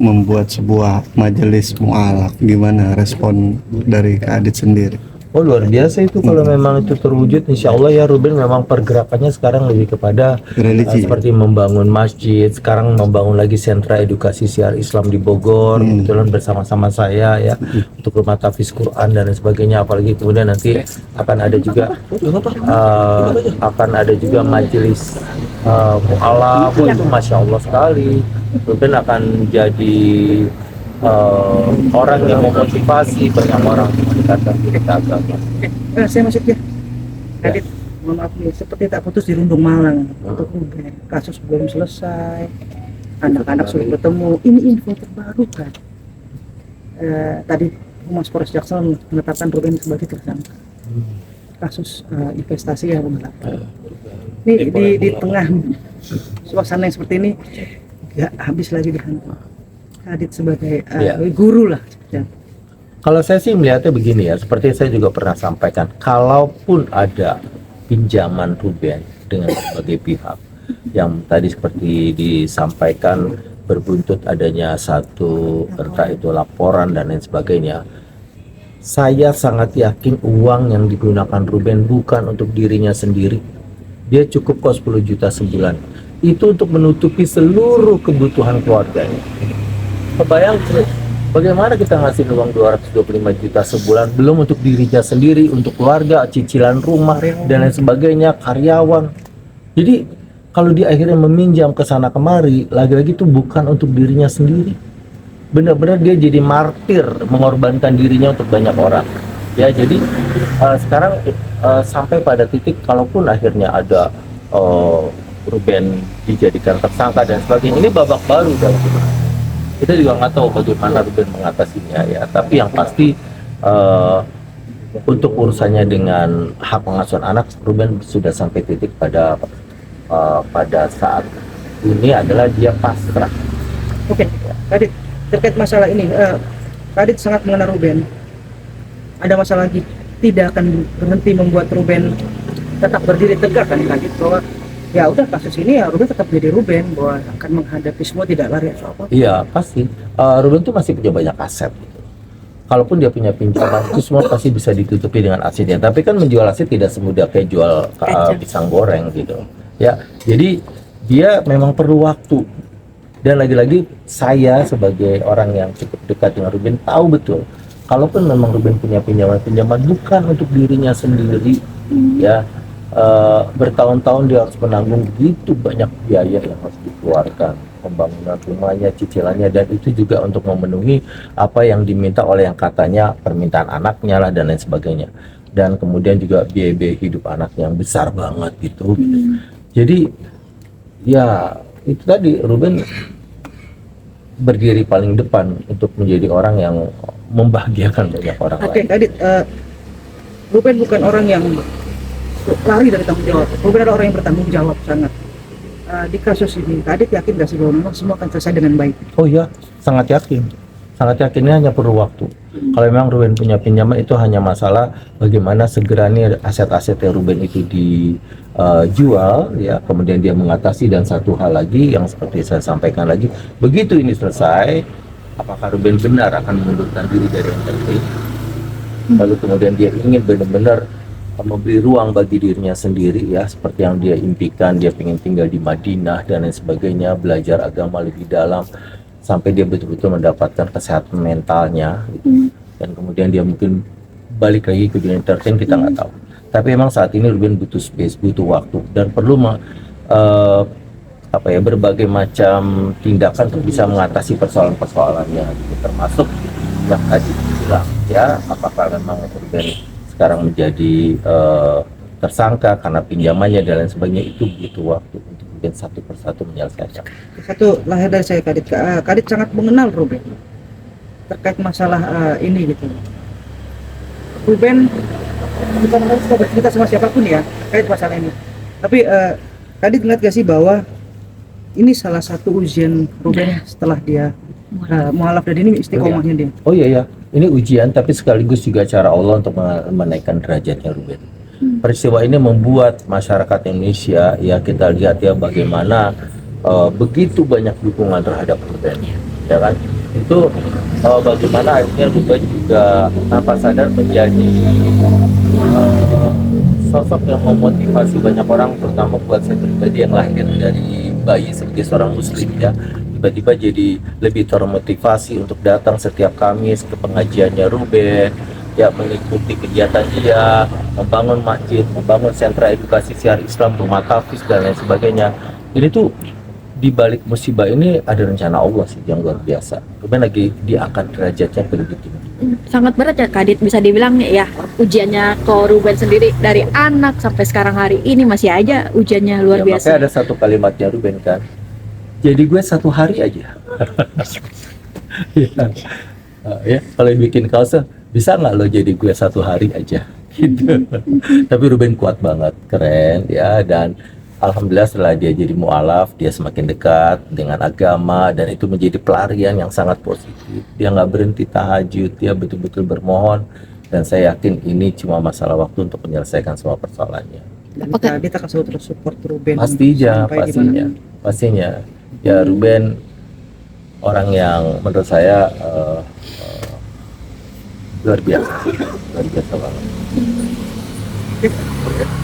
membuat sebuah majelis mualaf. Gimana respon dari Kak Adit sendiri? Oh, luar biasa itu kalau memang itu terwujud, insya Allah ya. Ruben memang pergerakannya sekarang lebih kepada Religi. seperti membangun masjid, sekarang membangun lagi sentra edukasi siar Islam di Bogor, kebetulan bersama-sama saya ya, untuk rumah tahfiz Quran dan lain sebagainya. Apalagi kemudian nanti akan ada juga majelis mualaf. Itu masya Allah sekali. Ruben akan jadi orang yang memotivasi banyak orang untuk mendekatkan diri ke agama. Saya masuk ya. Adit, mohon maaf nih, seperti tak putus di Rundung Malang untuk Ruben. Kasus belum selesai, anak-anak sulit bertemu. Ini info terbaru kan. Tadi Humas Polres Jaksel menetapkan Ruben sebagai tersangka. Kasus investasi ya Bung. Ini di tengah suasana yang seperti ini, nggak habis lagi dihantam. Adit sebagai guru lah ya. Kalau saya sih melihatnya begini ya, seperti saya juga pernah sampaikan, kalaupun ada pinjaman Ruben dengan berbagai pihak yang tadi seperti disampaikan berbuntut adanya satu entah itu laporan dan lain sebagainya, saya sangat yakin uang yang digunakan Ruben bukan untuk dirinya sendiri. Dia cukup kok 10 juta sebulan, itu untuk menutupi seluruh kebutuhan keluarganya. Kebayang bagaimana kita ngasih uang 225 juta sebulan, belum untuk dirinya sendiri, untuk keluarga, cicilan rumah dan lain sebagainya, karyawan. Jadi kalau dia akhirnya meminjam ke sana kemari, lagi-lagi itu bukan untuk dirinya sendiri. Benar-benar dia jadi martir, mengorbankan dirinya untuk banyak orang. Ya, jadi sekarang sampai pada titik kalaupun akhirnya ada Ruben dijadikan tersangka dan sebagainya, ini babak baru dalam hidup. Kita juga nggak tahu bagaimana Ruben mengatasinya ya, tapi yang pasti untuk urusannya dengan hak pengasuhan anak, Ruben sudah sampai titik pada saat ini adalah dia pasrah. Oke, Kadit, terkait masalah ini, Kadit sangat mengenal Ruben. Ada masalah lagi, tidak akan berhenti membuat Ruben tetap berdiri tegak kan Kadit, bahwa ya udah kasus ini ya Ruben tetap jadi Ruben, bahwa akan menghadapi semua, tidak lari atau apa. Iya pasti, Ruben tuh masih punya banyak aset gitu. Kalaupun dia punya pinjaman itu semua pasti bisa ditutupi dengan asetnya, tapi kan menjual aset tidak semudah kayak jual pisang goreng gitu ya. Jadi dia memang perlu waktu, dan lagi-lagi saya sebagai orang yang cukup dekat dengan Ruben tahu betul kalaupun memang Ruben punya pinjaman bukan untuk dirinya sendiri ya. Bertahun-tahun dia harus menanggung begitu banyak biaya yang harus dikeluarkan, pembangunan rumahnya, cicilannya, dan itu juga untuk memenuhi apa yang diminta oleh yang katanya permintaan anaknya lah dan lain sebagainya, dan kemudian juga biaya-biaya hidup anak yang besar banget gitu. Jadi ya itu tadi, Ruben berdiri paling depan untuk menjadi orang yang membahagiakan banyak orang lain. Oke, Kadit, Ruben bukan orang yang lari dari tanggung jawab. Ruben adalah orang yang bertanggung jawab sangat. Di kasus ini, Kadit yakin gak sih bahwa memang semua akan selesai dengan baik? Oh iya, sangat yakin. Sangat yakin, ini hanya perlu waktu. Kalau memang Ruben punya pinjaman, itu hanya masalah bagaimana segera nih aset-aset yang Ruben itu dijual ya, kemudian dia mengatasi. Dan satu hal lagi yang seperti saya sampaikan lagi, begitu ini selesai, apakah Ruben benar akan mengundurkan diri dari entertain, lalu kemudian dia ingin benar-benar memberi ruang bagi dirinya sendiri ya, seperti yang dia impikan. Dia ingin tinggal di Madinah dan lain sebagainya, belajar agama lebih dalam sampai dia betul-betul mendapatkan kesehatan mentalnya gitu. Dan kemudian dia mungkin balik lagi ke dunia entertain, kita nggak tahu. Tapi memang saat ini Ruben butuh space, butuh waktu, dan perlu berbagai macam tindakan untuk bisa mengatasi persoalan-persoalannya gitu. Termasuk yang tadi bilang ya, apakah memang Ruben sekarang menjadi tersangka karena pinjamannya dan lain sebagainya, itu butuh waktu untuk mungkin satu persatu menyelesaikan. Satu lahir dari saya, Kadit. Kadit sangat mengenal Ruben terkait masalah ini gitu. Ruben bukan harus bercerita sama siapapun ya terkait masalah ini. Tapi Kadit ngeliat gak sih bahwa ini salah satu ujian Ruben setelah dia mualaf, dan ini istiqomahnya dia. Oh iya, ini ujian tapi sekaligus juga cara Allah untuk menaikkan derajatnya Ruben. Peristiwa ini membuat masyarakat Indonesia ya, kita lihat ya bagaimana begitu banyak dukungan terhadap Ruben ya kan? Itu bagaimana akhirnya Ruben juga tanpa sadar menjadi sosok yang memotivasi banyak orang, terutama buat saya pribadi yang lahir dari bayi sebagai seorang muslim ya, tiba-tiba jadi lebih termotivasi untuk datang setiap Kamis ke pengajiannya Ruben ya, mengikuti kegiatan dia, membangun masjid, membangun sentra edukasi siar Islam, rumah tahfiz dan lain sebagainya. Ini tuh di balik musibah ini ada rencana Allah sih yang luar biasa. Ruben lagi diangkat derajatnya ke lebih tinggi. Sangat berat ya Kak Adit, bisa dibilang ya ujiannya ke Ruben sendiri dari anak sampai sekarang hari ini masih aja ujiannya luar Ya, biasa. makanya ada satu kalimatnya Ruben kan, jadi gue satu hari aja. Ya. Ya, kalau bikin kaos bisa nggak lo jadi gue satu hari aja gitu. Tapi Ruben kuat banget, keren ya, dan alhamdulillah setelah dia jadi mualaf, dia semakin dekat dengan agama dan itu menjadi pelarian yang sangat positif. Dia nggak berhenti tahajud, dia betul-betul bermohon, dan saya yakin ini cuma masalah waktu untuk menyelesaikan semua persoalannya. Dan Oke. Kak Adit akan selalu terus support Ruben Pastinya, sampai pastinya, dimana. pastinya. Ya Ruben orang yang menurut saya luar biasa banget. Oke.